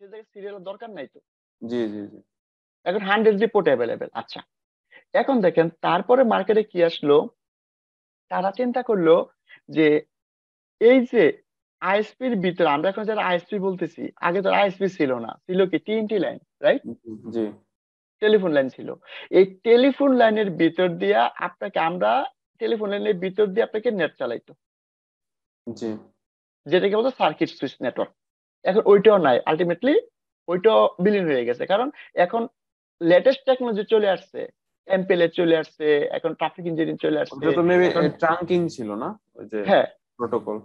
সে জায়গায় সিরিয়ালের দরকার নাই তো। জি জি জি এখন 100 পোর্ট অ্যাভেলেবেল। আচ্ছা, এখন দেখেন তারপরে মার্কেটে কি আসলো, তারা চিন্তা করলো যে এই যে আইএসপির ভিতরে, আমরা এখন যারা আইএসপি বলতেছি, আগে তো আইএসপি ছিল না, ছিল কি টিএনটি লাইন, রাইট? জি টেলিফোন লাইন ছিল। এই টেলিফোন লাইনের ভিতর দিয়া আপনাকে আমরা, টেলিফোন লাইনের ভিতর দিয়ে আপনাকে নেট চালাইতো, জি যেটাকে বলতো সার্কিট সুইচ নেটওয়ার্ক। এখন ওইটাও নাই আলটিমেটলি, ওইটাও বিলীন হয়ে গেছে। কারণ এখন লেটেস্ট টেকনোলজি চলে আসছে, এমপিএলএ চলে আসছে, এখন ট্রাফিক ইঞ্জিনিয়ারিং চলে আসছে। ওটা তো মেবি এখন ট্রাঙ্কিং ছিল না, ওই যে হ্যাঁ, প্রোটোকল।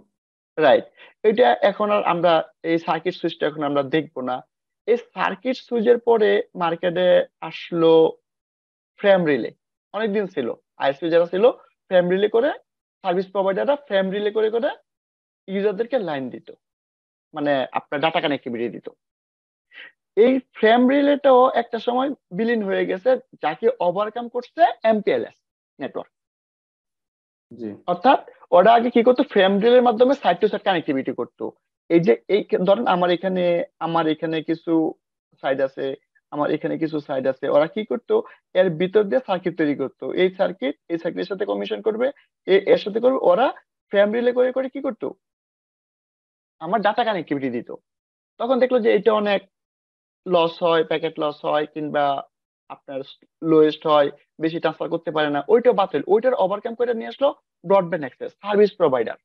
রাইট। এটা এখন আর আমরা এই সার্কিট সুইচটা এখন আমরা দেখবো না। এই সার্কিট সুইচের পরে মার্কেটে আসলো ফ্রেম রিলে। অনেকদিন ছিল, আইএসপি যারা ছিল ফ্রেম রিলে করে, সার্ভিস প্রোভাইডাররা ফ্রেম রিলে করে করে ইউজারদেরকে লাইন দিত, মানে আপনার ডাটা কানেক্টিভিটি দিত। এই ফ্রেম রিলেটাও একটা সময় বিলীন হয়ে গেছে, যাকে ওভারকাম করছে এমপিএলএস নেটওয়ার্ক। জি অর্থাৎ ওরা আগে কি করতো, ফ্রেম রিলের মাধ্যমে সাইড টু সাইড কানেক্টিভিটি করতো। এই যে এই ধরেন আমার এখানে কিছু সাইড আছে, আমার এখানে কিছু সাইড আছে, ওরা কি করতো, এর ভিতর দিয়ে সার্কিট তৈরি করতো। এই সার্কিট এই সার্কিটের সাথে কমিশন করবে, এর সাথে করবে, ওরা ফ্রেম রিলে করে করে কি করতো, আমার ডাটা কানেক্টিভিটি দিত। তখন দেখলো যে এটা অনেক লস হয়, প্যাকেট লস হয়, কিংবা আপনার লোয়েস্ট হয়, বেশি ট্রান্সফার করতে পারে না, ওইটা বাতিল। ওইটার ওভারকাম করে নিয়ে আসলো ব্রডব্যান্ড অ্যাক্সেস সার্ভিস প্রোভাইডার,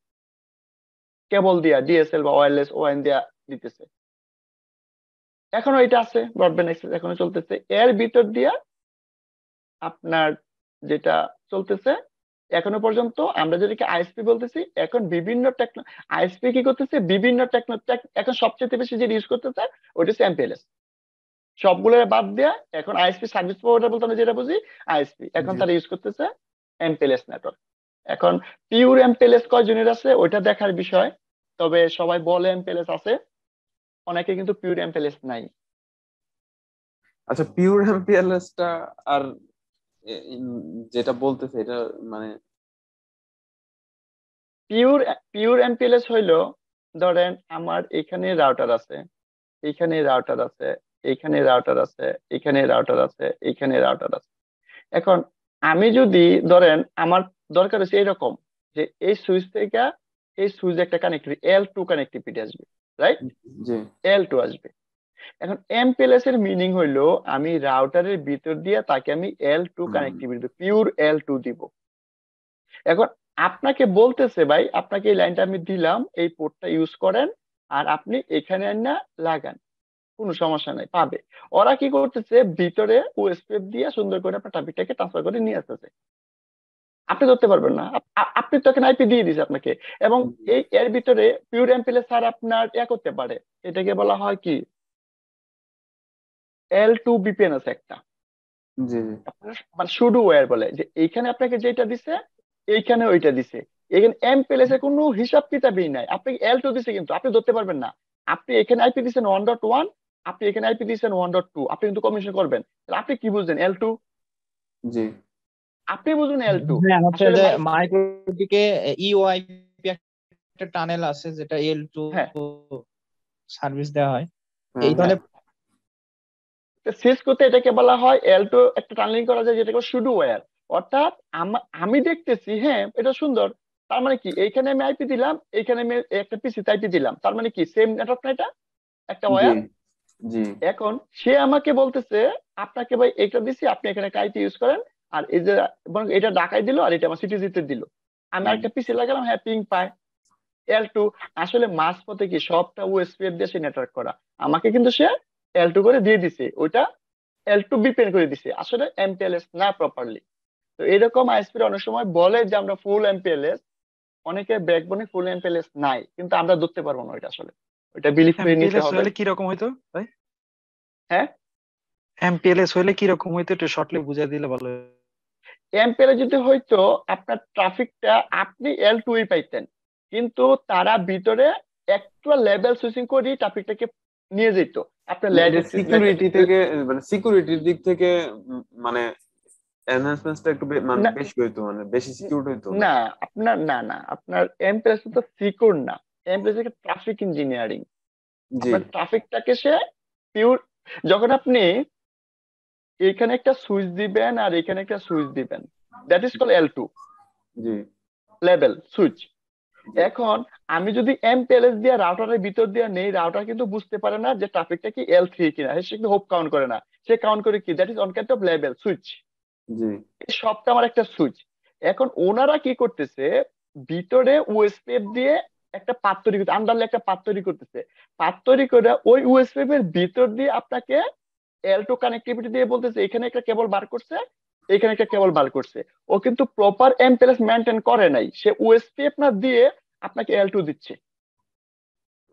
কেবল দিয়া ডিএসএল বা ওয়্যারলেস ওয়ান দিয়া দিতেছে। এখনো এটা আছে, ব্রডব্যান্ড অ্যাক্সেস এখনো চলতেছে। এর ভিতর দিয়া আপনার যেটা চলতেছে এখনো পর্যন্ত, আমরা যেটাকে আইএসপি বলতেছি, এখন বিভিন্ন টেকনো, আইএসপি কি করতেছে, বিভিন্ন টেকনো, এখন সবচেয়ে বেশি যে ইউজ করতেছে ওইটা হচ্ছে এমপিএলএস। সবগুলো বাদ দেয়া এখন আইএসপি সার্ভিস প্রোভাইডার বলতে আমরা যেটা বুঝি আইএসপি, এখন জি তারা ইউজ করতেছে এমপিএলএস নেটওয়ার্ক। এখন পিওর এমপিএলএস কয়জনের আছে ওইটা দেখার বিষয়, তবে সবাই বলে এমপিএলএস আছে, অনেকে কিন্তু পিওর এমপিএলএস নাই। আচ্ছা, পিওর এমপিএলএস টা আর যেটা বলতেছে এটা মানে পিওর পিওর এমপিএলএস হইলো, ধরেন আমার এখানে রাউটার আছে, এইখানে রাউটার আছে, এইখানে রাউটার আছে, এখানে রাউটার আছে, এইখানে রাউটার আছে। এখন আমি যদি ধরেন আমার দরকার হচ্ছে এরকম, যে এই সুইচ থেকে এই সুইচ একটা কানেক্টিভিটি L2 কানেক্টিভিটি আসবে, রাইট? জি L2 আসবে। এখন এমপিএলএস এর মিনিং হইলো আমি রাউটারের ভিতর দিয়ে তাকে আমি L2 কানেক্টিভিটি দিব, পিওর L2 দিব। এখন আপনাকে বলতেছে ভাই, আপনাকে এই লাইনটা আমি দিলাম, এই পোর্টটা ইউজ করেন, আর আপনি এখানে না লাগান, কোনো সমস্যা নাই, পাবে। ওরা কি করতেছে, ভিতরে ওএসপিএফ দিয়ে সুন্দর করে আপনার ট্রাফিকটাকে ট্রান্সফার করে নিয়ে আসতেছে, আপনি ধরতে পারবেন না। আপনি তো এখন আইপি দিয়ে দিছে আপনাকে। এবং এই এর ভিতরে পিওর এমপিএলএস স্যার আপনার করতে পারে, এটাকে বলা হয় কি, L2 বিপিএন আছে একটা, জি জি আপনার মানে সুডো ওয়্যার বলে, যে এইখানে আপনাকে যেটা দিছে এইখানে ওইটা দিছে। এখানে এমপিএলএস এর কোনো হিসাব কিতাবই নাই, আপনি L2 দিছে কিন্তু আপনি ধরতে পারবেন না। আপনি এখানে আইপি দিচ্ছেন 1.1, আপনি এখানে আইপি দিচ্ছেন 1.2, আপনি কিন্তু কমিশন করবেন। তাহলে আপনি কি বুঝলেন L2? জি আপনি বুঝলেন L2। হ্যাঁ, হচ্ছে আসলে যে মাইক্রোটিকে ইওআইপি একটা টানেল আছে যেটা L2 হ্যাঁ সার্ভিস দেওয়া হয় হ্যাঁ এই হ্যাঁ তাহলে। শেষ করতে এটাকে বলা হয় L2, একটা টানেলিং করা যায় যেটাকে সুডো ওয়্যার। অর্থাৎ আমি দেখতেছি হ্যাঁ এটা সুন্দর, তার মানে কি এইখানে আমি আইপি দিলাম, এইখানে আমি একটা পিসি আইপি দিলাম, তার মানে কি সেম নেটওয়ার্ক না এটা, একটা জি ওয়্যার। জি এখন সে আমাকে বলতেছে আপনাকে ভাই এটা দিছি, আপনি এখানে একটা আইপি ইউজ করেন, আর এই যে বরং এটা ঢাকায় দিল আর এটা আমার সিটিজিতে দিল, আমি হুম, একটা পিসি লাগালাম, হ্যাঁ পিং পায় L2। আসলে মাঝপথে কি সবটা ওএসপিএফ দিয়ে সে নেটওয়ার্ক করা, আমাকে কিন্তু সে L2 করে দিয়ে দিছে, ওইটা L2 বিপিএন করে দিছে, আসলে এমপিএলএস না প্রপারলি। তো এরকম আইএসপি অনেক সময় বলে যে আমরা ফুল এমপিএলএস, অনেকে ব্যাকবোনে ফুল এমপিএলএস নাই, কিন্তু আমরা ধরতে পারবো না ওইটা আসলে, ওইটা বিলিভ করে নিতে এমপিএলএস হবে। হলে কি রকম হইতো ভাই? হ্যাঁ, এমপিএলএস হলে কি রকম হইতো একটু শর্টলি বুঝিয়ে দিলে ভালো হয়। এমপিএলএস যদি হয়তো আপনার ট্রাফিকটা আপনি L2 পাইতেন, কিন্তু তারা ভিতরে একটা লেভেল সুইচিং করে ট্রাফিকটাকে নিয়ে যেত আপনার এটা সিকিউরিটি থেকে, মানে সিকিউরিটির দিক থেকে মানে এনহান্সমেন্টটা একটু মানে বেশি হইতো, মানে বেশি সিকিউর হইতো না, আপনার না আপনার এমপিএলএস তো সিকিউর না, এমপিএলএস ট্রাফিক ইঞ্জিনিয়ারিং। জি আপনার ট্রাফিকটাকে সে পিওর, যখন আপনি এখানে একটা সুইচ দিবেন আর এখানে একটা সুইচ দিবেন, দ্যাট ইজ কল L2 জি লেভেল সুইচ। জি এখন আমি যদি MPLS দিয়ে রাউটারের ভিতর দিয়ে নেই, রাউটার কিন্তু বুঝতে পারে না যে ট্রাফিকটা কি L3 কিনা, সে কিন্তু হোপ কাউন্ট করে না, সে কাউন্ট করে কি, that is on kind of level switch. জি এই সবটা আমার একটা সুইচ। এখন ওনারা কি করতেছে, ভিতরে ওএসপিএফ দিয়ে একটা পাত তৈরি করতে, আন্ডারলে একটা পাত তৈরি করতেছে, পাত তৈরি করে ওই ওএসপিএফ এর ভিতর দিয়ে আপনাকে L2 কানেক্টিভিটি দিয়ে বলতেছে এখানে একটা কেবল বার করছে, এখানে একটা কেবল বার করছে। ও কিন্তু প্রপার MPLS মেনটেন করে নাই, সে ওএসপিএফ না দিয়ে আপনাকে L2 দিচ্ছে।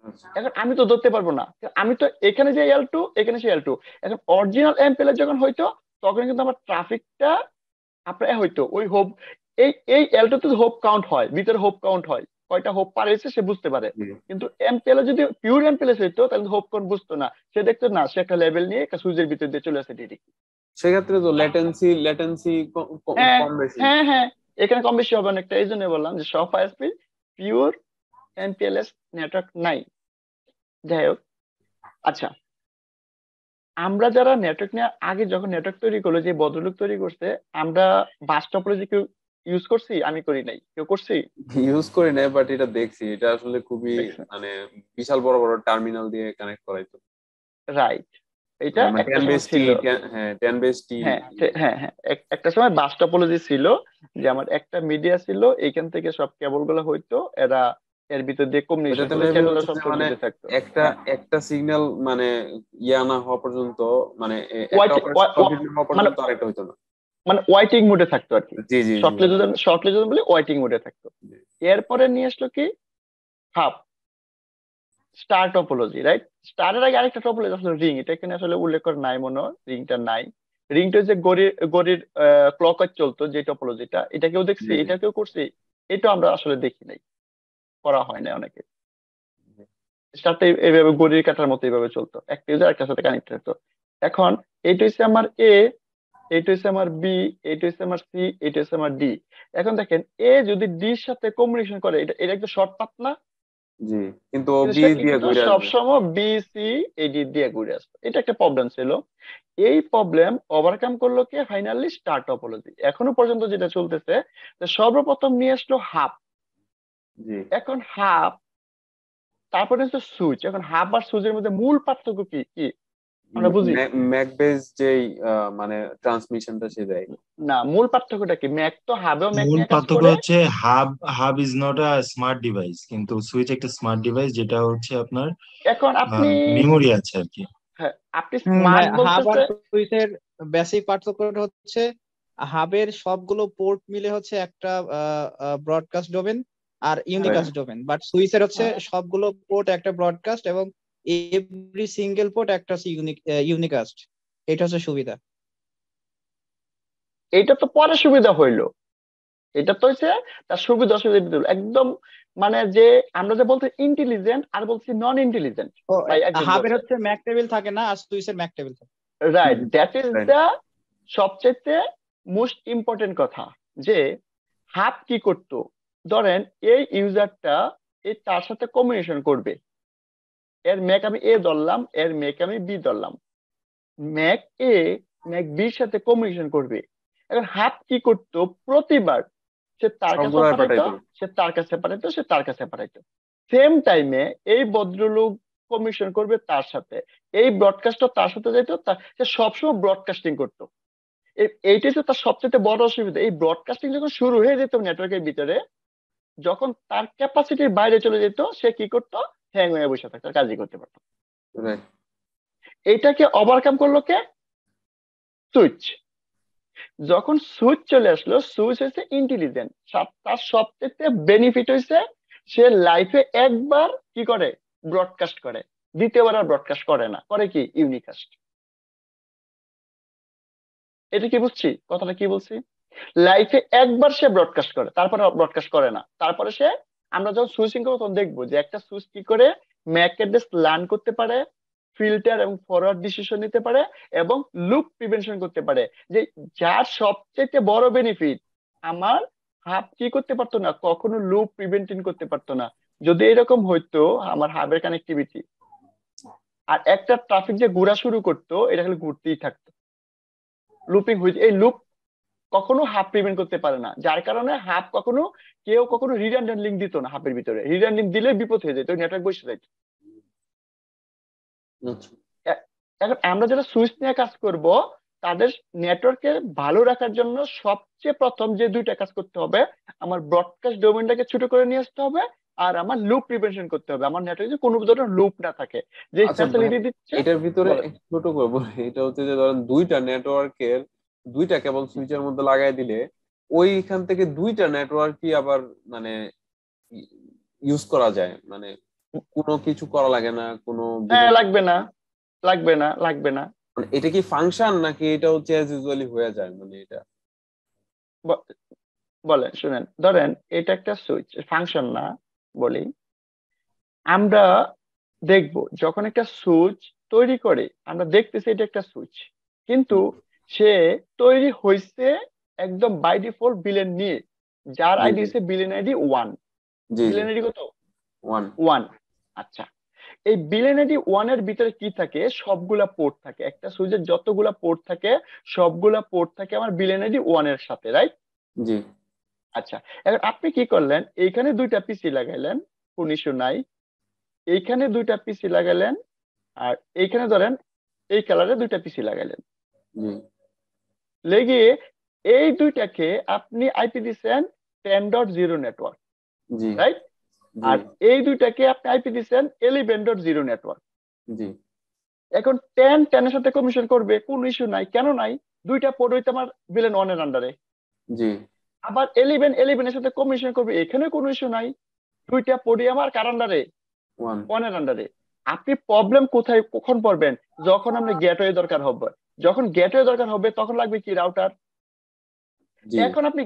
আচ্ছা এখন আমি তো ধরতে পারবো না, আমি তো এখানে যে L2 এখানে সে L2। এখন অরিজিনাল MPLS যখন হইতো তখন কিন্তু আমার ট্রাফিকটা আপনার হয়তো ওই হোপ, এই এই L2 তে হোপ কাউন্ট হয়, ভিতরে হোপ কাউন্ট হয়, কয়টা হোপ পার হয়েছে সে বুঝতে পারে। জি কিন্তু MPLS যদি পিওর MPLS হইতো তাহলে হোপ কাউন্ট বুঝতো না, সে দেখতো না সে একটা লেভেল নিয়ে একটা সুইচের ভিতর দিয়ে চলে আসে ডিরেক্ট। সেক্ষেত্রে তো ল্যাটেন্সি হ্যাঁ, কম বেশি। হ্যাঁ, হ্যাঁ, এখানে কম বেশি হবে অনেকটা, এই জন্য বললাম যে সব আইএসপি পিওর MPLS নেটওয়ার্ক নাই। যাই হোক, আচ্ছা, আমরা যারা নেটওয়ার্ক নিয়ে আগে যখন নেটওয়ার্ক তৈরি করলো, যে ভদ্রলোক তৈরি করছে, আমরা বাস টপোলজি কেউ ইউজ করছি? আমি করি নাই, কেউ করছি? ইউজ করি না, বাট এটা দেখছি, এটা আসলে খুবই দেখছেন, মানে বিশাল বড় বড় টার্মিনাল দিয়ে কানেক্ট করাইতো। রাইট, এটা মানে একটা 10 সময় বেস টি, ছিল। হ্যাঁ 10 বেস টি। হ্যাঁ, হ্যাঁ, হ্যাঁ, একটা সময় বাস টপোলজি ছিল, যে আমার একটা মিডিয়া ছিল, এইখান থেকে সব কেবল গুলো হইতো, এরা এর ভিতর দিয়ে কমিউনিকেশন ওটাতে করতো, মেবি চ্যানেলটা হচ্ছে সব যে সব মানে ভিতরে থাকতো। একটা হ্যাঁ, একটা সিগন্যাল মানে ইয়া না হওয়া পর্যন্ত, মানে একটা ওয়াইট, অপারেশন কমপ্লিট না হওয়া মানে পর্যন্ত আরেকটা হইতো না। মানে ওয়াইটিং মোডে থাকতো আর কি। জি জি জি শর্টলি যদি বলি ওয়াইটিং মোডে থাকতো। জি। এরপরে নিয়ে আসলো কি, হাব, স্টার টপোলজি, রাইট? স্টারের আগে আরেকটা টপোলজি আসলে রিং, এটা এখানে আসলে উল্লেখ করা নাই মনে হয়, রিংটা নাই। রিংটা যে গড়ির ক্লক চলতো যে টপোলজিটা, এটা কেউ দেখছি, জি জি এটা কেউ করছি? এটা আমরা আসলে দেখি নাই, করা হয় না অনেকে। জি। স্টারটা এইভাবে ঘড়ির কাঁটার মতো এইভাবে চলতো, একটা ইউজার একটা সাথে কানেক্ট হতো। এখন এইটা হচ্ছে আমার এ, এইটা হচ্ছে আমার বি, এইটা হচ্ছে আমার সি, এইটা হচ্ছে আমার ডি। এখন দেখেন, এ যদি ডির সাথে কমিউনিকেশন করে, এটা এটা একটা শর্ট পাথ না? জি কিন্তু ও কিন্তু বি সে কি দিয়ে করতো, ঘুরে আসবে। সবসময় বি সি এডি দিয়ে ঘুরে আসতো, এটা একটা প্রবলেম ছিল। এই প্রবলেম ওভারকাম করলো কে, ফাইনালি স্টার টপোলজি। এখনো পর্যন্ত যেটা চলতেছে, যে সর্বপ্রথম নিয়ে আসলো হাব। জি এখন হাব, তারপরে হচ্ছে সুইচ। এখন হাব আর সুইচের মধ্যে মূল পার্থক্য কি কি আমরা বুঝি? ম্যাক বেস যেই মানে ট্রান্সমিশনটা সে দেয়। না, মূল পার্থক্যটা কি? ম্যাক তো হাবেও ম্যাক মূল নিয়ে কাজ পার্থক্য করে। হচ্ছে hub hub is not a smart device, কিন্তু সুইচ একটা স্মার্ট ডিভাইস, যেটা হচ্ছে আপনার এখন আপনি, মেমোরি আছে আর কি। হ্যাঁ, আপনি ভাই, স্মার্ট হাব আর বলতেছে। সুইচের বেসিক পার্থক্যটা হচ্ছে হাবের সবগুলো পোর্ট মিলে হচ্ছে একটা ব্রডকাস্ট ডোমেন আর Right. ইউনিকাস্ট ডোমেন, বাট সুইচের হচ্ছে সবগুলো পোর্ট একটা ব্রডকাস্ট এবং এভরি সিঙ্গেল পোর্ট একটা ইউনিকাস্ট। এটা হচ্ছে সুবিধা। এইটা তো পরে সুবিধা হইলো, এটা তো হচ্ছে তার সুবিধা অসুবিধা ভিতরে একদম, মানে যে আমরা যে বলছি ইন্টেলিজেন্ট আর বলছি নন ইন্টেলিজেন্ট, ও, ভাই একজন হাবের বলছে। হচ্ছে ম্যাক টেবিল থাকে না, আর সুইচের ম্যাক টেবিল থাকে। Right, that is Right. দা সবচেয়ে মোস্ট ইম্পর্টেন্ট কথা, যে হাব কি করতো, ধরেন এই ইউজারটা এই তার সাথে কমিউনিকেশন করবে, এর ম্যাক আমি এ ধরলাম, এর ম্যাক আমি বি ধরলাম, ম্যাক এ ম্যাক বির সাথে কমিউনিকেশন করবে। এখন হাব কি করতো, প্রতিবার সে তার কাছে সবগুলাই পাঠাইতো, পাঠাইতো। সে তার কাছে পাঠাইতো, সে তার কাছে পাঠাইতো। সেম টাইমে এই ভদ্রলোক কমিশন করবে তার সাথে, এই ব্রডকাস্টও তার সাথে যাইতো, সে সবসময় ব্রডকাস্টিং করতো। এইটাই তো তার সবচেয়ে বড় অসুবিধা, এই ব্রডকাস্টিং যখন শুরু হয়ে যেত নেটওয়ার্কের ভিতরে, যখন তার ক্যাপাসিটির বাইরে চলে যেত, সে কি করতো, হ্যাং হয়ে বসে থাকতো, আর কাজই করতে পারতো না। Right. এইটাকে ওভারকাম করলো কে, সুইচ। যখন সুইচ চলে আসলো, সুইচ হচ্ছে ইন্টেলিজেন্ট, তার সবচেয়ে বেনিফিট হয়েছে সে লাইফে একবার কি করে, ব্রডকাস্ট করে, দ্বিতীয়বার আর ব্রডকাস্ট করে না, করে কি, ইউনিকাস্ট। এটা কি বুঝছি, কথাটা কি বলছি? লাইফে একবার সে ব্রডকাস্ট করে, তারপরে ব্রডকাস্ট করে না, তারপরে সে, আমরা যখন সুইচিং করবো তখন দেখবো যে একটা সুইচ কি করে ম্যাক অ্যাড্রেস লার্ন করতে পারে, ফিল্টার এবং ফরওয়ার্ড ডিসিশন নিতে পারে, এবং লুপ প্রিভেনশন করতে পারে, যে যার সবচেয়ে বড় বেনিফিট। আমার হাব কি করতে পারতো না, কখনো লুপ প্রিভেন্টিং করতে পারতো না। যদি এরকম হইতো আমার হাবের কানেক্টিভিটি, আর একটা ট্রাফিক যে ঘোরা শুরু করতো, এটা খালি ঘুরতেই থাকতো, লুপিং হয়েছে। এই লুপ কখনো হাফ প্রিভেন্ট করতে পারে না, যার কারণে হাফ কখনো কেউ কখনো রিডান্ডেন্ট লিঙ্ক দিত না হাফের ভিতরে। রিডান্ডেন্ট দিলে বিপদ হয়ে যেত, নেটওয়ার্ক বসে যেত। আচ্ছা এ- এখন আমরা যারা সুইচ নিয়ে কাজ করব, তাদের নেটওয়ার্কে ভালো রাখার জন্য সবচেয়ে প্রথম যে দুইটা কাজ করতে হবে, আমার ব্রডকাস্ট ডোমেনটাকে ছোট করে নিয়ে আসতে হবে, আর আমার লুপ প্রিভেনশন করতে হবে, আমার নেটওয়ার্কে কোনো ধরনের লুপ না থাকে, যে আচ্ছা ভাই, ফ্যাসিলিটি দিচ্ছে। এটার ভিতরে বলেন। একটু ছোট করে বলি, এটা হচ্ছে যে ধরেন দুইটা নেটওয়ার্কের দুইটা কেবল সুইচের মধ্যে লাগাই দিলে ওইখান থেকে দুইটা নেটওয়ার্কই আবার মানে ইউজ করা যায়, মানে কোনো কিছু করা লাগে না, কোনো হ্যাঁ, বিনোদন। লাগবে না, লাগবে না, লাগবে না। মানে এটা কি ফাংশন নাকি এটা হচ্ছে অ্যাজ ইউজুয়ালি হয়ে যায়, মানে এটা? ব- বলেন, শুনেন, ধরেন এটা একটা সুইচ, ফাংশন না বলি। আমরা দেখব যখন একটা সুইচ তৈরি করে, আমরা দেখতেছি এটা একটা সুইচ, কিন্তু সে তৈরি হয়েছে একদম বাই ডিফল্ট বিলেন নিয়ে, যার জি আইডি জি হচ্ছে বিলেন আইডি 1। জি জি বিলেন আইডি কত? ওয়ান। 1। আচ্ছা, এই বিলেন আইডি 1 এর ভিতরে কি থাকে? সবগুলা পোর্ট থাকে, একটা সুইচের যতগুলা পোর্ট থাকে সবগুলা পোর্ট থাকে আমার বিলেন আইডি 1 এর সাথে, রাইট? জি আচ্ছা, এখন আপনি কি করলেন, এইখানে দুইটা পিসি লাগাইলেন, কোন ইস্যু নাই। এইখানে দুইটা পিসি লাগাইলেন, আর এইখানে ধরেন এই কালারে দুইটা পিসি লাগাইলেন, জি লেগে এই দুইটাকে আপনি আইপি দিচ্ছেন 10.0 নেটওয়ার্ক, জি রাইট? জি আর এই দুইটাকে আপনি আইপি দিচ্ছেন 11.0 নেটওয়ার্ক। জি এখন 10 এর সাথে কমিশন করবে, কোনো ইস্যু নাই, কেন নাই? দুইটা পোর্ট হইতে আমার বিলেন 1 এর আন্ডারে। জি আবার 11 এর সাথে কমিশন করবে, এখানে কোনো ইস্যু নাই, দুইটা পোর্টই আমার কার আন্ডারে? ওয়ান। 1 এর আন্ডারে। আপনি প্রবলেম কোথায় কখন পড়বেন? যখন আপনি গেটওয়ে দরকার হবে। যখন গেটওয়ে দরকার হবে তখন লাগবে কি? রাউটার। জি এখন আপনি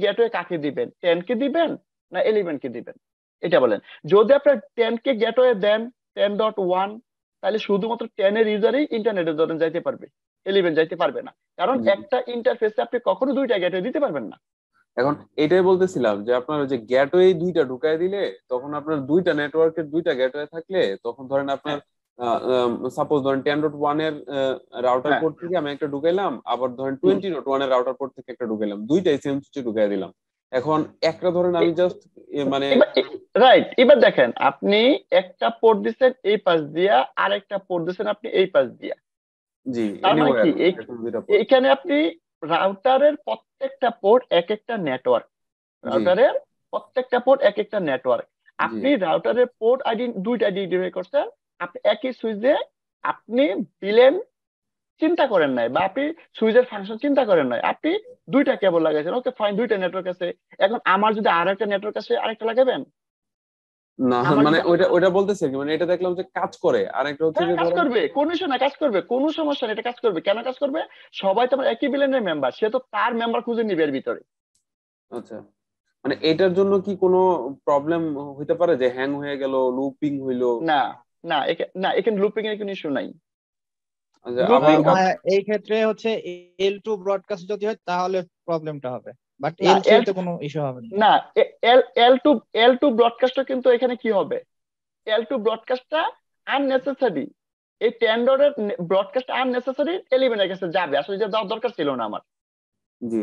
গেটওয়ে কাকে দিবেন? 10 কে দিবেন না 11 কে দিবেন? এটা বলেন। যদি আপনার 10 কে গেটওয়ে দেন, 10.1, তাহলে শুধুমাত্র 10 এর ইউজারই ইন্টারনেটে ধরেন যাইতে পারবে, 11 যাইতে পারবে না, কারণ জি। একটা ইন্টারফেসে আপনি কখনো দুইটা গেটওয়ে দিতে পারবেন না। এখন এটাই বলতেছিলাম যে আপনার ওই যে গেটওয়ে দুইটা ঢুকাই দিলে তখন আপনার দুইটা নেটওয়ার্কের দুইটা গেটওয়ে থাকলে তখন ধরেন আপনার হ্যাঁ, সাপোজ ধরেন 10.1 এর রাউটার হ্যাঁ, পোর্ট থেকে আমি একটা ঢুকাইলাম, আবার ধরেন 20.1 এর রাউটার পোর্ট থেকে একটা ঢুকাইলাম, দুইটাই সেম সুইচে ঢুকাই দিলাম। এখন একটা ধরেন আমি জাস্ট মানে এবার রাইট, এবার দেখেন, আপনি একটা পোর্ট দিচ্ছেন এই পাশ দিয়া, আর একটা পোর্ট দিচ্ছেন আপনি এই পাশ দিয়া। জি তার মানে এনিওয়্যার কি দুইটা পোর্ট। এইখানে আপনি রাউটারের প্রত্যেকটা পোর্ট এক একটা নেটওয়ার্ক, জি রাউটারের প্রত্যেকটা পোর্ট এক একটা নেটওয়ার্ক। জি আপনি রাউটারের পোর্ট আইডি দুইটা আইডেন্টিফাই করছেন, আপনি একই সুইচে আপনি বিলেন চিন্তা করেন নাই, বা আপনি সুইচের ফাংশন চিন্তা করেন নাই, আপনি দুইটা কেবল লাগাইছেন, ওকে ফাইন, দুইটা নেটওয়ার্ক আছে। এখন আমার যদি আর একটা নেটওয়ার্ক আছে, আরেকটা লাগাবেন? না, আমার মানে যদি ওইটা ওইটা বলতেছে কি, মানে এটা দেখলাম যে কাজ করে, আর একটা হচ্ছে হ্যাঁ, যে কাজ ধরেন করবে, কোনো ইস্যু না, কাজ করবে, কোনো সমস্যা নেই, এটা কাজ করবে। কেন কাজ করবে? সবাই তো আমার একই বিলেনের মেম্বার, সে তো তার মেম্বার খুঁজে নিবে এর ভিতরে। আচ্ছা, মানে এটার জন্য কি কোনো প্রবলেম হইতে পারে যে হ্যাং হয়ে গেল, লুপিং হইলো? না, না, এখানে লুপিং এর কোনো ইস্যু নাই। আচ্ছা, আবার লুপিং এই ক্ষেত্রে হচ্ছে L2 ব্রডকাস্ট যদি হয় তাহলে প্রবলেমটা হবে, বাট না, L3 এল তে কোনো ইস্যু হবে না। না, এল এল টু L2 ব্রডকাস্টটা কিন্তু এখানে কি হবে? L2 ব্রডকাস্টটা আননেসেসারি, এই 10 ডটের ব্রডকাস্ট আননেসেসারি 11 এর কাছে যাবে, আসলে যে যাওয়ার দরকার ছিল না আমার। জি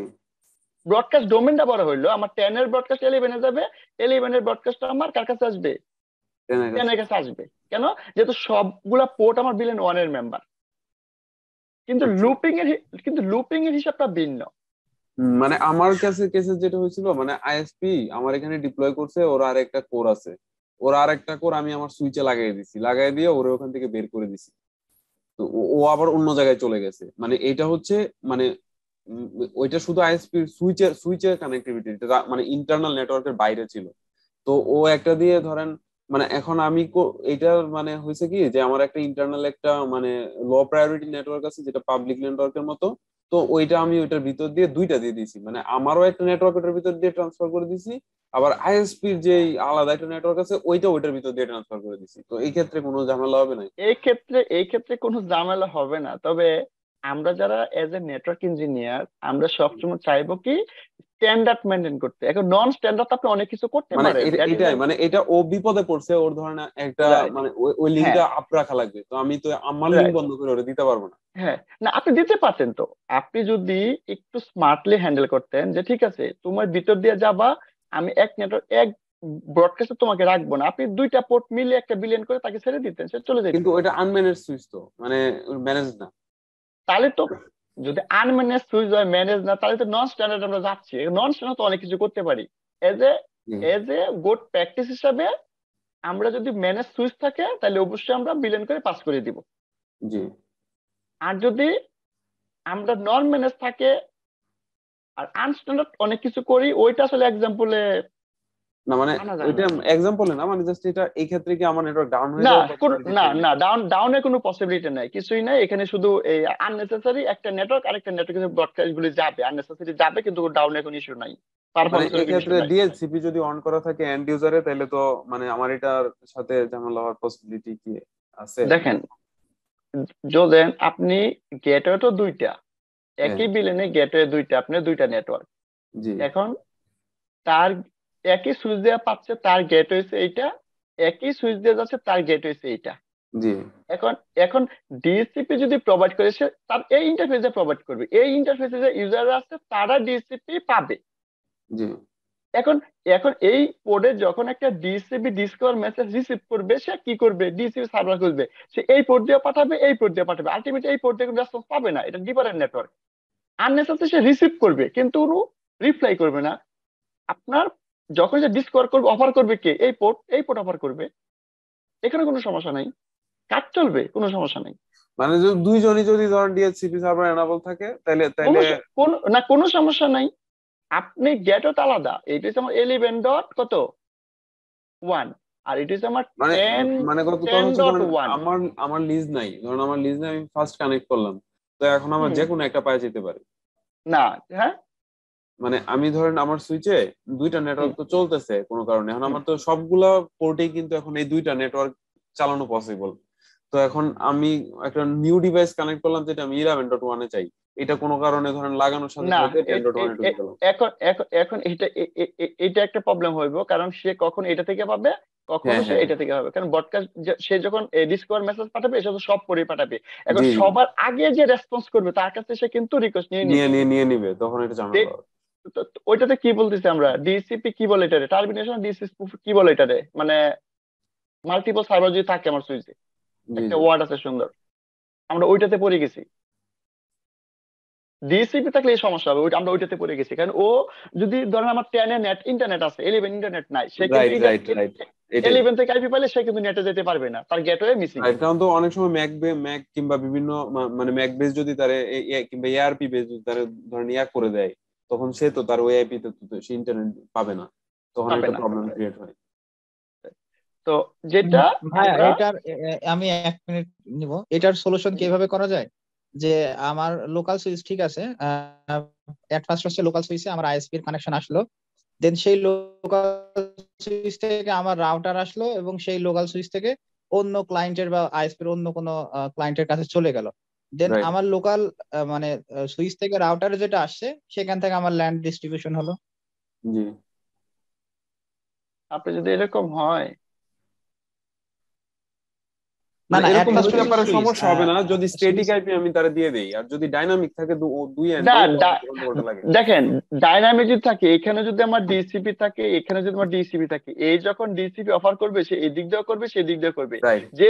ব্রডকাস্ট ডোমেনটা বড় হইলো, আমার 10 এর ব্রডকাস্ট 11 এ যাবে, 11 এর ব্রডকাস্ট আমার কার কাছে আসবে? 10 এর কাছে আসবে। কেন? যেহেতু সবগুলা পোর্ট আমার বিলেন 1 এর মেম্বার। কিন্তু আচ্ছা। লুপিং এর হিসাবটা ভিন্ন। মানে আমার কাছে কেসে যেটা হয়েছিল, মানে আইএসপি আমার এখানে ডিপ্লয় করছে, ওর আর একটা কোর আছে, ওর আর একটা কোর আমি আমার সুইচে লাগাই দিছি, লাগাই দিয়ে ওরে ওখান থেকে বের করে দিছি। তো ও আবার অন্য জায়গায় চলে গেছে, মানে এটা হচ্ছে মানে ওইটা শুধু আইএসপি সুইচের কানেক্টিভিটি, মানে ইন্টারনাল নেটওয়ার্কের বাইরে ছিল। তো ও একটা দিয়ে ধরেন মানে এখন আমি এটার মানে হয়েছে কি যে আমার একটা ইন্টারনাল একটা মানে লো প্রায়োরিটি নেটওয়ার্ক আছে যেটা পাবলিক নেটওয়ার্কের মতো। তো ওইটা আমি ওইটার ভিতর দিয়ে দুইটা দিয়ে দিছি, মানে আমারও একটা নেটওয়ার্ক ওটার ভিতর দিয়ে ট্রান্সফার করে দিছি, আবার আইএসপির যে আলাদা একটা নেটওয়ার্ক আছে ওইটা ওইটার ভিতর দিয়ে ট্রান্সফার করে দিছি। তো এই ক্ষেত্রে কোনো ঝামেলা হবে না? এই ক্ষেত্রে কোনো ঝামেলা হবে না, তবে আমরা যারা এজ এ নেটওয়ার্ক ইঞ্জিনিয়ার আমরা সবসময় চাইবো কি স্ট্যান্ডার্ড মেনটেন করতে। এখন নন স্ট্যান্ডার্ড আপনি অনেক কিছু করতে মানে পারেন, দ্যাট ইজ এটাই মানে এটা ও বিপদে পড়ছে, ওর ধরেন একটা রাইট। মানে ওই হ্যাঁ লিঙ্কটা আপ রাখা লাগবে, তো আমি তো আমার লিঙ্ক রাইট। বন্ধ করে ওরে দিতে পারবো না। হ্যাঁ, না আপনি দিতে পারতেন তো। আপনি যদি একটু স্মার্টলি হ্যান্ডেল করতেন যে ঠিক আছে তোমার ভিতর দিয়ে যাবা, আমি এক নেটওয়ার্ক এক ব্রডকাস্টে তোমাকে রাখবো না, আপনি দুইটা পোর্ট মিলে একটা বিলিয়ন করে তাকে ছেড়ে দিতেন, সে চলে যেত। কিন্তু ওইটা আনম্যানেজ সুইচ তো, মানে ম্যানেজ না। তাহলে তো যদি আনম্যানেজ সুইচ হয়, ম্যানেজ না, তাহলে তো নন স্ট্যান্ডার্ড আমরা যাচ্ছি। নন স্ট্যান্ডার্ড তো অনেক কিছু করতে পারি। As a G as a good practice হিসাবে আমরা যদি ম্যানেজ সুইচ থাকে তাহলে অবশ্যই আমরা বিলিয়ন করে পাস করে দিব। জি। আর যদি আমরা নন ম্যানেজ থাকে আর আনস্ট্যান্ডার্ড অনেক কিছু করি, ওইটা আসলে এক্সাম্পলে না মানে আনা যায় ওইটা না। এক্সাম্পল না, মানে জাস্ট এটা এই ক্ষেত্রে কি আমার নেটওয়ার্ক ডাউন হয়ে না যাওয়ার পসিবিলিটি না থাকে? না, ডাউনের কোনো পসিবিলিটি নাই, কিছুই নাই এখানে। শুধু এই আননেসেসারি একটা নেটওয়ার্ক আরেকটা নেটওয়ার্কের ব্রডকাস্ট গুলি যাবে, আননেসেসারি যাবে, কিন্তু ডাউনের কোনো ইস্যু নাই, মানে পারফরমেন্সের কোনো ইস্যু এক্ষেত্রে নাই। ডিএইচসিপি যদি অন করা থাকে এন্ড ইউজারে, তাহলে তো মানে আমার এটার সাথে ঝামেলা হওয়ার পসিবিলিটি কি আছে? দেখেন, যদি আপনি গেটওয়ে তো দুইটা, হ্যাঁ। একই বিলেনে গেটওয়ে দুইটা, আপনি দুইটা নেটওয়ার্ক, জি এখন তার একই সুইচ দেওয়া পাচ্ছে, তার গেট হয়েছে এইটা, একই সুইচ দিয়ে যাচ্ছে, তার গেট হয়েছে এইটা। জি এখন এখন ডিএসসিপি যদি প্রোভাইড করে, সে তার এই ইন্টারফেসে প্রোভাইড করবে, এই ইন্টারফেসে যে ইউজাররা আছে তারা ডিএসসিপি পাবে। জি এখন এখন এই পোর্টে যখন একটা ডিসিপি ডিসকভার মেসেজ রিসিভ করবে, সে কি করবে, ডিসিপি সার্ভার খুঁজবে, সে এই পোর্ট দিয়ে পাঠাবে, এই পোর্ট দিয়ে পাঠাবে, আলটিমেটলি এই পোর্ট দিয়ে কোনো রেসপন্স পাবে না, এটা ডিফারেন্ট নেটওয়ার্ক। আননেসেসারি সে রিসিভ করবে কিন্তু রিপ্লাই করবে না। আপনার যখন যে ডিসকভার করবে, অফার করবে কে, এই পোর্ট অফার করবে, এখানে কোনো সমস্যা নাই, কাজ চলবে, কোনো সমস্যা নাই। মানে যদি দুইজনই যদি ধরেন ডিএইচসিপি সার্ভার এনাবল থাকে, তাহলে তাহলে কোনো সমস্যা নাই। আপনি গেটও আলাদা, এটা হচ্ছে আমার 11.1 আর এটা হচ্ছে আমার মানে 10 মানে কত তোর হচ্ছে ধরেন 10.1। আমার আমার লিজ নাই, ধরেন আমার লিজ নাই, আমি ফার্স্ট কানেক্ট করলাম, তো এখন আমার হুম, যে কোনো একটা পায়ে যেতে পারে। না, হ্যাঁ, মানে আমি ধরেন আমার সুইচে দুইটা হুম, নেটওয়ার্ক তো চলতেছে কোনো কারণে, এখন হুম, আমার তো সবগুলা পোর্টেই কিন্তু এখন এই দুইটা নেটওয়ার্ক চালানো পসিবল। তো এখন আমি একটা নিউ ডিভাইস কানেক্ট করলাম যেটা আমি 11.1 এ চাই, এটা কোনো কারণে ধরেন লাগানোর সাথে না, সাথে 10.1 এ ঢুকে গেল। এখন এখন এখন এটা এটা একটা প্রবলেম হইব, কারণ সে কখন এটা থেকে পাবে, কখনো হ্যাঁ সে হ্যাঁ এটা থেকে পাবে, কারণ ব্রডকাস্ট সে যখন ডিসকভার মেসেজ পাঠাবে সে তো সব পড়ে পাঠাবে। এখন জি জি সবার আগে যে রেসপন্স করবে তার কাছে সে কিন্তু রিকোয়েস্ট নিয়ে নিয়ে নিবে। নিয়ে নিয়ে নিবে, তখন এটা ঝামেলা হবে। ওইটাতে কি বলতেছি আমরা, ডিসিপি কি বলে এটারে, টার্মিনেশন ডিসিপি কি বলে এটারে, মানে মাল্টিপল সার্ভার যদি থাকে আমার সুইচে, জি একটা জি ওয়ার্ড আছে সুন্দর, আমরা ওইটাতে পড়ে গেছি। ডিসিপি থাকলে এই সমস্যা হবে, আমরা ওইটাতে পড়ে গেছি, কারণ ও যদি ধরেন আমার 10 এ নেট ইন্টারনেট আছে, 11 ইন্টারনেট নাই, সে কিন্তু রাইট রাইট রাইট, এটাই 11 থেকে আইপি পাইলে সে কিন্তু নেটে যেতে পারবে না, তার গেটওয়ে মিসিং। রাইট। কারণ তো অনেক সময় ম্যাক কিংবা বিভিন্ন মানে ম্যাক বেস যদি তার কিংবা এআরপি বেস যদি তার ধরেন ইয়া করে দেয়, তখন সে তো তার ওই আইপি তে তো সে ইন্টারনেট পাবে না, তখন পাবে একটা না। প্রবলেম ক্রিয়েট হয়। তো যেটা ভাইয়া আমরা এটার আমি 1 মিনিট নিব, এটার সলিউশন কিভাবে করা যায়? যে আমার লোকাল সুইচ ঠিক আছে, এট ফার্স্ট হচ্ছে লোকাল সুইচে আমার আইএসপি এর কানেকশন আসলো, দেন সেই লোকাল সুইচ থেকে আমার রাউটার আসলো এবং সেই লোকাল সুইচ থেকে অন্য ক্লায়েন্টের বা আইএসপি এর অন্য কোনো ক্লায়েন্টের কাছে চলে গেল। দেন রাইট। আমার লোকাল মানে সুইচ থেকে রাউটারে যেটা আসছে সেখান থেকে আমার ল্যান্ড ডিস্ট্রিবিউশন হলো। জি আপনি যদি এরকম হয়, না মানে না, এট এরকম ফার্স্ট হইতে হচ্ছে পারে, সুইচ সমস্যা হবে না যদি স্ট্যাটিক সুইচ আইপি আমি তারা দিয়ে দেই, আর যদি ডাইনামিক থাকে দুই না এন্ডেই গন্ডগোলটা লাগে। দেখেন, ডাইনামিক যদি থাকে, এখানে যদি আমার ডিসিপি থাকে, এখানে যদি আমার ডিসিপি থাকে, এই যখন ডিসিপি অফার করবে সে এই দিক দিয়ে করবে, সেই দিক দিয়ে করবে, রাইট। যে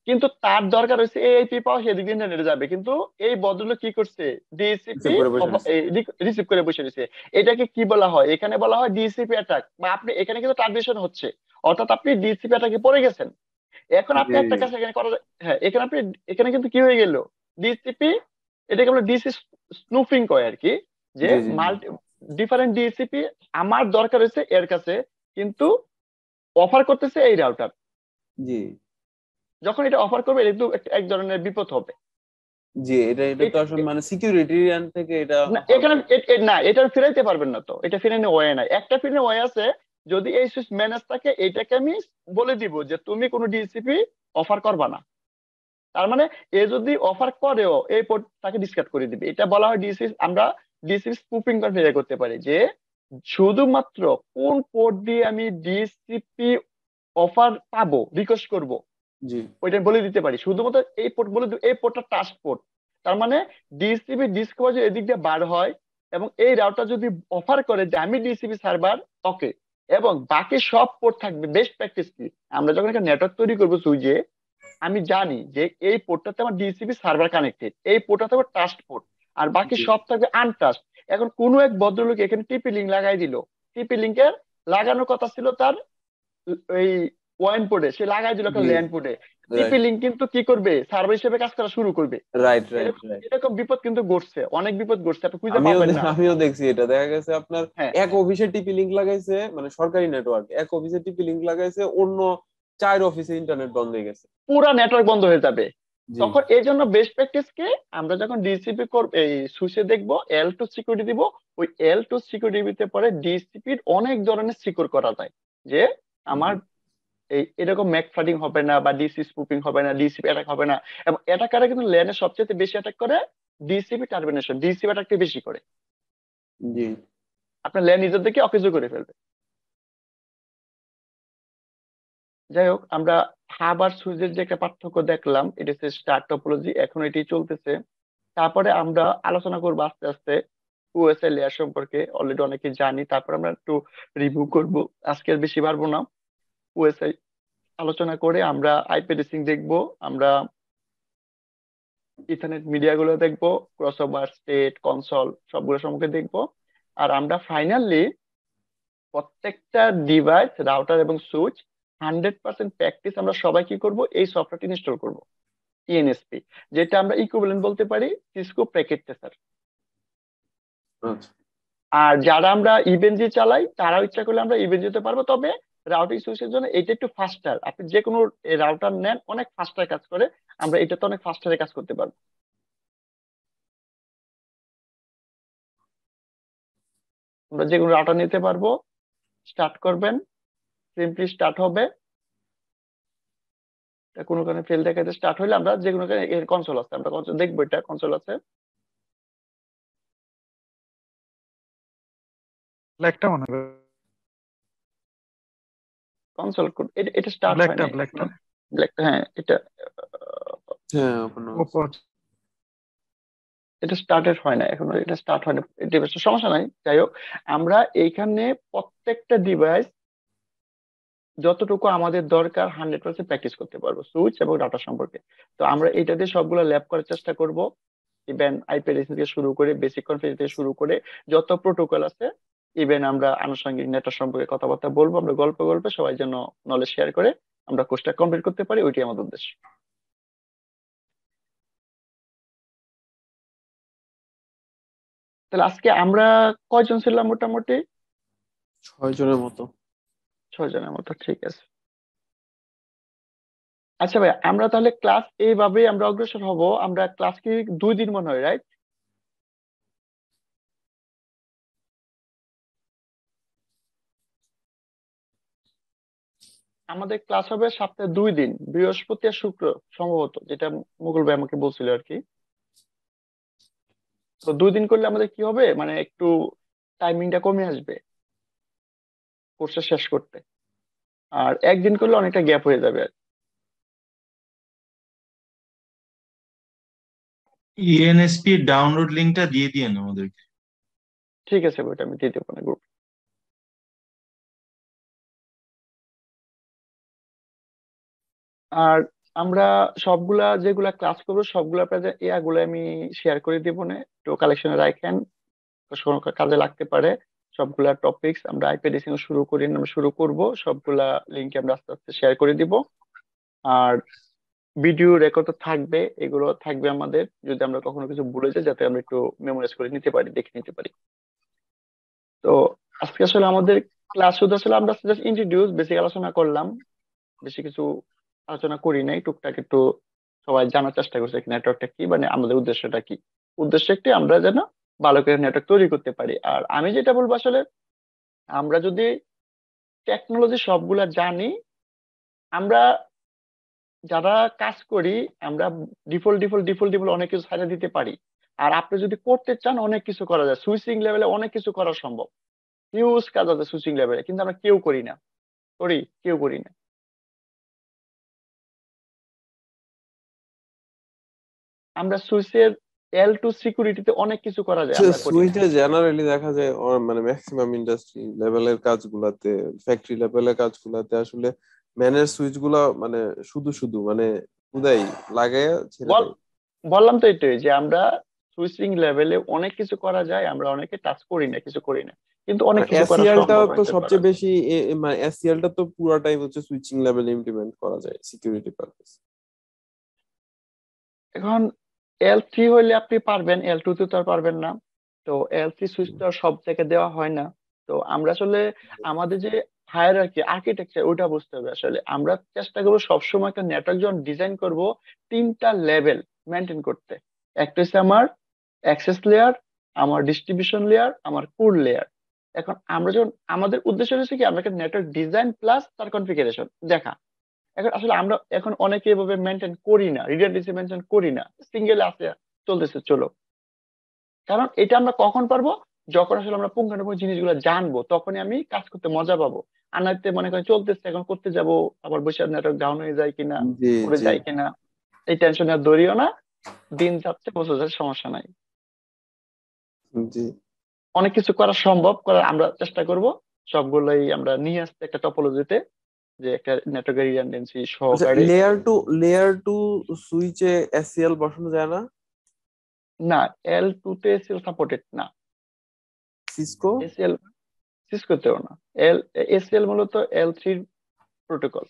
কিন্তু তার দরকার হচ্ছে এই আইপি পাওয়া, সেদিক দিয়ে ইন্টারনেটে যাবে, কিন্তু এই বদলে কি করছে, ডিসিপি রিসিভ করে বসে রয়েছে। রিসিভ করে বসে রয়েছে। এটাকে কি বলা হয়, এখানে বলা হয় ডিসিপি অ্যাটাক, বা আপনি এখানে কিন্তু ট্রানজিশন হচ্ছে, অর্থাৎ আপনি ডিসিপি অ্যাটাকে পড়ে গেছেন। এখন আপনি জি একটা কাজ এখানে করা হ্যাঁ, এখানে আপনি এখানে কিন্তু কি হয়ে গেল, ডিসিপি, এটাকে আমরা ডিসি স্নুফিং কয় আর কি, যে জি জি মাল্টি ডিফারেন্ট ডিসিপি আমার দরকার হচ্ছে এর কাছে, কিন্তু অফার করতেছে এই রাউটার। জি যখন এটা অফার করবে এটা কিন্তু এক ধরনের বিপদ হবে। জি, এটা এটা তো আসলে মানে সিকিউরিটি এন্ড থেকে এটা না এখানে না, এটা ফিরাইতে পারবেন না, তো এটা ফিরানো ওয়ে নাই, একটা ফিরানো ওয়ে আছে, যদি এই সুইচ ম্যানেজ থাকে এটাকে আমি বলে দিব যে তুমি কোনো ডিসিপি অফার করবা না, তার মানে এ যদি অফার করেও এই পোর্ট তাকে ডিসকার্ড করে দিবে। এটা বলা হয় ডিসি, আমরা ডিসি স্পুপিং কনফিগার করতে পারি, যে শুধুমাত্র কোন পোর্ট দিয়ে আমি ডিসিপি অফার পাবো, রিকোয়েস্ট করব, জি ওইটা বলে দিতে পারি। শুধুমাত্র এই পোর্ট বলে এই পোর্টটা ট্রাস্ট পোর্ট। তার মানে ডিসিপি ডিসকভার যদি এদিক দিয়ে বার হয় এবং এই রাউটার যদি অফার করে যে আমি ডিসিপি সার্ভার, ওকে, এবং বাকি সব পোর্ট থাকবে। বেস্ট প্র্যাকটিস কি, আমরা যখন একটা নেটওয়ার্ক তৈরি করবো সুইচে, আমি জানি যে এই পোর্টটাতে আমার ডিসিপি সার্ভার কানেক্টেড, এই পোর্টটাতে আমার ট্রাস্ট পোর্ট, আর বাকি জি সব থাকবে আনট্রাস্ট। এখন কোনো এক ভদ্রলোক এখানে টিপি লিঙ্ক লাগাই দিল, টিপি লিঙ্কের লাগানোর কথা ছিল তার এই ওয়ান পোর্টে, সে লাগাই দিল একটা জি ল্যান্ড পোর্টে। টিপি রাইট লিঙ্ক কিন্তু কি করবে, সার্ভার হিসেবে কাজ করা শুরু করবে। রাইট রাইট এরকম রাইট এরকম বিপদ কিন্তু ঘটছে, অনেক বিপদ ঘটছে, আপনি খুঁজে আমিও পাবেন না। আমিও দেখছি এটা, দেখা গেছে আপনার হ্যাঁ, এক অফিসে টিপি লিংক লাগাইছে, মানে সরকারি নেটওয়ার্ক, এক অফিসে টিপি লিংক লাগাইছে, অন্য 4 অফিসে ইন্টারনেট বন্ধ হয়ে গেছে। পুরা নেটওয়ার্ক বন্ধ হয়ে যাবে। জি তখন এই জন্য বেস্ট প্র্যাকটিস কে, আমরা যখন ডিসিপি এই সুইচে দেখবো L2 সিকিউরিটি দিব, ওই L2 সিকিউরিটিতে পরে ডিসিপির অনেক ধরনের সিকিউর করা যায়, যে আমার এই এরকম ম্যাক ফ্লাডিং হবে না, বা ডিসি স্পুপিং হবে না, ডিসিপি অ্যাটাক হবে না। এবং অ্যাটাকারে কিন্তু ল্যানে সবচেয়ে বেশি অ্যাটাক করে ডিসিপি টার্মিনেশন, ডিসিপি অ্যাটাকটা বেশি করে, জি আপনার ল্যান নিজের থেকে অকেজো করে ফেলবে। যাই হোক, আমরা হাব আর সুইচের যে একটা পার্থক্য দেখলাম, এটা হচ্ছে স্টার টপোলজি, এখন এটি চলতেছে। তারপরে আমরা আলোচনা করবো আস্তে আস্তে ওএসআই লেয়ার সম্পর্কে, অলরেডি অনেকে জানি, তারপর আমরা একটু রিভিউ করব। আজকে আর বেশি পারবো না। ওএসআই আলোচনা করে আমরা আইপি রেসিং দেখবো, আমরা ইথারনেট মিডিয়া গুলো দেখবো, ক্রসওভার, স্টেট, কনসোল সবগুলো সম্পর্কে দেখবো। আর আমরা ফাইনালি প্রত্যেকটা ডিভাইস, রাউটার এবং সুইচ 100% প্র্যাকটিস আমরা সবাই কি করব, এই সফটওয়্যারটি ইনস্টল করব, ইএনএসপি, যেটা আমরা ইকুইভ্যালেন্ট বলতে পারি সিসকো প্যাকেট ট্রেসার। আচ্ছা আর যারা আমরা ইভেনজি চালাই, তারা ইচ্ছা করলে আমরা ইভেন যেতে পারবো, তবে রাউটিং সুইচের জন্য এটা একটু ফাস্টার, আপনি যে কোনো রাউটার নেন অনেক ফাস্টার কাজ করে, আমরা এটাতে অনেক ফাস্টারে কাজ করতে পারবো। আমরা যে কোনো রাউটার নিতে পারবো, স্টার্ট করবেন, সিম্পলি স্টার্ট হবে, এটা কোনো কারণে ফেল দেখাতে স্টার্ট হলে আমরা যে কোনো এর কনসোল আছে, আমরা কনসোল দেখবো, এটা কনসোল আছে, ব্ল্যাকটা মনে হয়, কনসোল এটা স্টার্ট হয় ব্ল্যাকটা নাই ব্ল্যাকটা এখনো। ব্ল্যাক, হ্যাঁ এটা হ্যাঁ ওপেন ওপো। এটা স্টার্টেড হয় না এখনো, এটা স্টার্ট হয় না ডিভাইসটা, সমস্যা নাই। যাই হোক, আমরা এইখানে প্রত্যেকটা ডিভাইস যতটুকু আমাদের দরকার 100% প্র্যাকটিস করতে পারবো সুইচ এবং ডাটা সম্পর্কে। তো আমরা এটা দিয়ে সবগুলো ল্যাব করার চেষ্টা করব, ইভেন আইপি থেকে শুরু করে বেসিক কনফিগারেশন থেকে শুরু করে যত প্রোটোকল আছে, ইভেন আমরা আনুষঙ্গিক নেটওয়ার্ক সম্পর্কে কথাবার্তা বলবো। আমরা গল্প গল্পে সবাই যেন নলেজ শেয়ার করে আমরা কোর্সটা কমপ্লিট করতে পারি, ওইটাই আমাদের উদ্দেশ্য। তাহলে আজকে আমরা কয়জন ছিলাম মোটামুটি? 6 জনের মতো। 6 জনের মতো, ঠিক আছে। আচ্ছা ভাই, আমরা তাহলে ক্লাস এইভাবেই আমরা অগ্রসর হব। আমরা ক্লাস কি 2 দিন মনে হয়, রাইট? আমাদের ক্লাস হবে সপ্তাহে 2 দিন, বৃহস্পতি আর শুক্র সম্ভবত, যেটা মুকুল ভাই আমাকে বলছিল আর কি। তো 2 দিন করলে আমাদের কি হবে, মানে একটু টাইমিংটা কমে আসবে কোর্সটা শেষ করতে, আর একদিন করলে অনেকটা গ্যাপ হয়ে যাবে আর কি। ইএনএসপি ডাউনলোড লিংকটা দিয়ে দিয়েন আমাদেরকে। ঠিক আছে, বইটা আমি দিয়ে দেবো না গ্রুপ। আর আমরা সবগুলা যেগুলা ক্লাস করবো সবগুলা আপনাদের ইয়াগুলো আমি শেয়ার করে দিব, না একটু কালেকশনে রাখেন, কোনো কাজে লাগতে পারে। সবগুলা টপিকস আমরা আইপিডিসিং শুরু করি, আমরা শুরু করব, সবগুলা লিংক আমরা আস্তে আস্তে শেয়ার করে দিব। আর ভিডিও রেকর্ড তো থাকবে, এগুলো থাকবে আমাদের, যদি আমরা কখনো কিছু ভুলে যাই যাতে আমরা একটু মেমোরাইজ করে নিতে পারি, দেখে নিতে পারি। তো আজকে আসলে আমাদের ক্লাস শুধু আসলে আমরা জাস্ট ইন্ট্রোডিউস, বেসিক আলোচনা করলাম, বেশি কিছু আলোচনা করি নাই, টুকটাক একটু সবাই জানার চেষ্টা করছে নেটওয়ার্কটা কি, মানে আমাদের উদ্দেশ্যটা কি। উদ্দেশ্য একটি, আমরা যেন ভালো করে নেটওয়ার্ক তৈরি করতে পারি। আর আমি যেটা বলবো আসলে, আমরা যদি টেকনোলজি সবগুলা জানি, আমরা যারা কাজ করি আমরা ডিফল্ট ডিফল্ট ডিফল্ট ডিফল্ট অনেক কিছু সাইডে দিতে পারি। আর আপনি যদি করতে চান অনেক কিছু করা যায়, সুইচিং লেভেলে অনেক কিছু করা সম্ভব, হিউজ কাজ আছে সুইচিং লেভেলে, কিন্তু আমরা কেউ করি না। করি? কেউ করি না। আমরা সুইচের L2 সিকিউরিটিতে অনেক কিছু করা যায়, আমরা করি না। সুইচে জেনারেলি দেখা যায় মানে ম্যাক্সিমাম ইন্ডাস্ট্রি লেভেলের কাজগুলাতে, ফ্যাক্টরি লেভেলের কাজগুলাতে আসলে ম্যানের সুইচ গুলা মানে শুধু শুধু মানে উদাই লাগায় ছেড়ে বল দেয়। বললাম তো এটাই যে আমরা সুইচিং লেভেলে অনেক কিছু করা যায়, আমরা অনেকে টাচ করি না, কিছু করি না, কিন্তু অনেক কিছু করা এসিএলটা সম্ভব তো হইতে পারে। সবচেয়ে বেশি মানে এসিএলটা তো পুরাটাই হচ্ছে সুইচিং লেভেলে ইমপ্লিমেন্ট করা যায় সিকিউরিটি পারপাস। এখন L3 হইলে আপনি পারবেন, L2 তে তো আর পারবেন না। তো L3 সুইচ তো আর সব জায়গায় দেওয়া হয় না। তো আমরা আসলে আমাদের যে হায়ারার্কি আর্কিটেকচার ওটা বুঝতে হবে। আসলে আমরা চেষ্টা করবো সবসময় একটা নেটওয়ার্ক যখন ডিজাইন করব, তিনটা লেভেল মেনটেন করতে। একটা হচ্ছে আমার অ্যাক্সেস লেয়ার, আমার ডিস্ট্রিবিউশন লেয়ার, আমার কোর লেয়ার। এখন আমরা যখন আমাদের উদ্দেশ্য হচ্ছে কি আমরা একটা নেটওয়ার্ক ডিজাইন প্লাস তার কনফিগারেশন দেখা। এখন আসলে আমরা এখন অনেকে এভাবে মেনটেন করি না, রিডান্ডেন্সি মেনটেন করি না, সিঙ্গেল আছে চলতেছে চলো। কারণ এটা আমরা কখন পারবো, যখন আসলে আমরা পুঙ্খানুপুঙ্খ জিনিসগুলো জানবো, তখনই আমি কাজ করতে মজা পাবো। আর নয়তো মনে করেন চলতেছে এখন করতে যাব, আবার বসে নেটওয়ার্ক ডাউন হয়ে যায় কিনা, জি পড়ে জি যায় কিনা, এই টেনশন আর ধরিও না। দিন যাচ্ছে, বছর যাচ্ছে, সমস্যা নাই। জি। অনেক কিছু করা সম্ভব, করার আমরা চেষ্টা করব। সবগুলোই আমরা নিয়ে আসতে একটা টপোলজিতে, যে একটা নেটওয়ার্কের রিডান্ডেন্সি আচ্ছা, সহকারে। লেয়ার টু সুইচে এসিএল বসানো যায় না? না, L2 তে এসএল সাপোর্টেড না। সিসকো? এসএল সিসকোতেও না। এসএল মূলত L3 প্রোটোকল।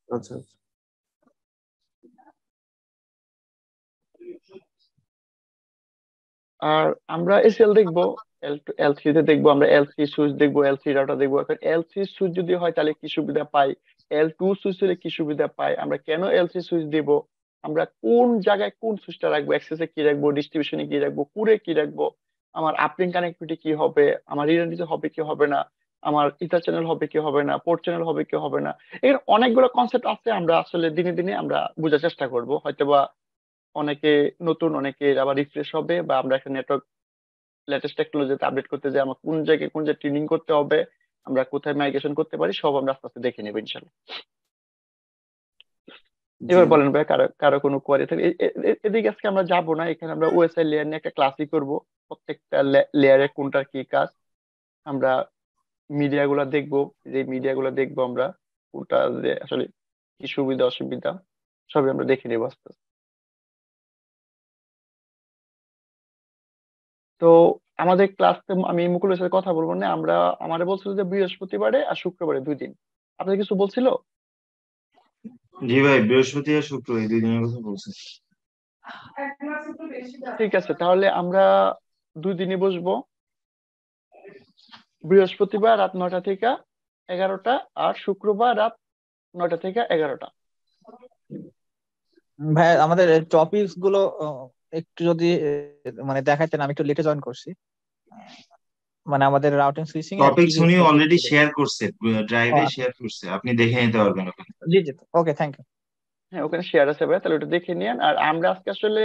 আচ্ছা আচ্ছা। আর আমরা এসএল দেখবো, L3 তে দেখবো, আমরা L3 সুইচ দেখবো, L3 রাউটার দেখবো। এখন L3 সুইচ যদি হয় তাহলে কি সুবিধা পাই, L2 সুইচ হলে কি সুবিধা পাই, আমরা কেন L3 সুইচ দিব, আমরা কোন জায়গায় কোন সুইচটা রাখবো, অ্যাক্সেসে কি রাখবো, ডিস্ট্রিবিউশনে কি রাখবো, কুরে কি রাখবো, আমার আপলিঙ্ক কানেক্টিভিটি কি হবে, আমার রিডান্ডেন্সি হবে কি হবে না, আমার ইথার চ্যানেল হবে কি হবে না, পোর্ট চ্যানেল হবে কি হবে না। এর অনেকগুলো কনসেপ্ট আছে, আমরা আসলে দিনে দিনে আমরা বোঝার চেষ্টা করব। হয়তোবা অনেকে নতুন, অনেকে আবার রিফ্রেশ হবে, বা আমরা একটা নেটওয়ার্ক লেটেস্ট টেকনোলজিতে আপডেট করতে যে আমার কোন জায়গায় ট্রেনিং করতে হবে, আমরা কোথায় মাইগ্রেশন করতে পারি, সব আমরা আস্তে আস্তে দেখে নেবো ইনশাল্লাহ। জি। এবার বলেন ভাই, কারো কারো কোনো কোয়ারি থাকলে এদিকে আজকে আমরা যাবো না, এখানে আমরা ওএসআই লেয়ার নিয়ে একটা ক্লাসই করব। প্রত্যেকটা লেয়ারে কোনটার কি কাজ আমরা মিডিয়া গুলা দেখবো, যে মিডিয়া গুলা দেখবো আমরা, কোনটা যে আসলে কি সুবিধা অসুবিধা সবই আমরা দেখে নেবো আস্তে আস্তে। তো আমাদের ক্লাসে আমি মুকুলের সাথে কথা বলবো না, আমরা আমারে বলছিল যে বৃহস্পতিবারে আর শুক্রবারে 2 দিন। আপনার কিছু বলছিল? জি ভাই, বৃহস্পতি আর শুক্র এই 2 দিনের কথা বলছেন। ঠিক আছে, তাহলে আমরা 2 দিনই বসবো, বৃহস্পতিবার রাত 9টা থেকে 11টা, আর শুক্রবার রাত 9টা থেকে 11টা। ভাই আমাদের টপিকস গুলো একটু যদি মানে দেখাইতেন, আমি একটু লেটে জয়েন করছি। মানে আমাদের রাউটিং সুইচিং এর কি টপিকস কি উনি টপিক অলরেডি ছিল? শেয়ার করছে, ও ড্রাইভে আচ্ছা, শেয়ার করছে, আপনি দেখে নিতে পারবেন ওখানে। জি জি, ওকে, থ্যাংক ইউ। হ্যাঁ, ওখানে শেয়ার আছে ভাই, তাহলে ওটা দেখে নিন। আর আমরা আজকে আসলে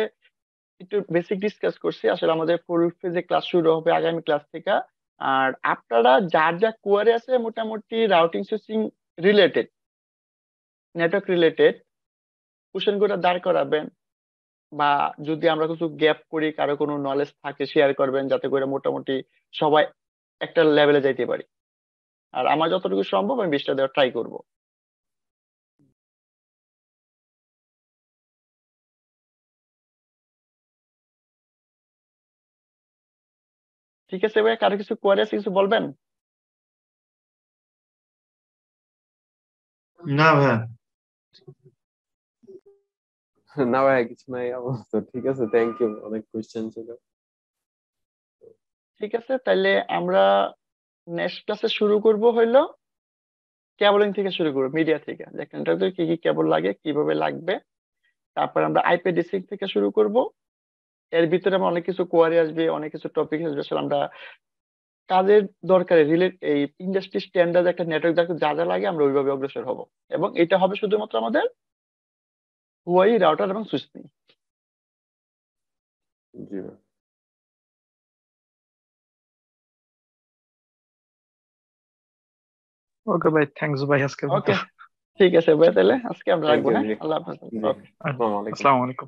একটু বেসিক ডিসকাস করছি, আসলে আমাদের ফুল ফেজে ক্লাস শুরু হবে আগামী ক্লাস থেকে। আর আপনারা যার যা কোয়ারি আছে মোটামুটি routing switching related, network related question করে দাঁড় করাবেন, বা যদি আমরা কিছু গ্যাপ করি কারো কোনো নলেজ থাকে শেয়ার করবেন, যাতে করে মোটামুটি সবাই একটা লেভেলে যাইতে পারি। আর আমার যতটুকু সম্ভব আমি 20টা দেওয়ার ট্রাই করব। ঠিক আছে ভাই, কারো কিছু কোয়ারি আছে, কিছু বলবেন? না ভাই। না ভাই, কিছু নাই অবস্থা। ঠিক আছে, থ্যাংক ইউ, অনেক কোশ্চেন ছিল। ঠিক আছে, তাহলে আমরা নেক্সট ক্লাসে শুরু করব হইলো কেবলিং থেকে শুরু করবো, মিডিয়া থেকে, যে এখানটাতে কি কি কেবল লাগে, কিভাবে লাগবে। তারপর আমরা আইপি ডিসিং থেকে শুরু করব। এর ভিতরে আমার অনেক কিছু কোয়ারি আসবে, অনেক কিছু টপিক আসবে, আসলে আমরা কাজের দরকারে রিলেট এই ইন্ডাস্ট্রি স্ট্যান্ডার্ড একটা নেটওয়ার্ক যা যা লাগে আমরা ওইভাবে অগ্রসর হব। এবং এটা হবে শুধুমাত্র আমাদের হুয়াই রাউটার এবং সুইচ নেই। জি ভাই। ওকে ভাই, থ্যাঙ্কস ভাই আজকের মতো। ওকে, ঠিক আছে ভাই, তাহলে আজকে আমরা থ্যাংক রাখবো। ইউ হ্যাঁ, জি। আল্লাহ হাফেজ। জি, ওকে। আসসালামু আলাইকুম। আসসালামু আলাইকুম।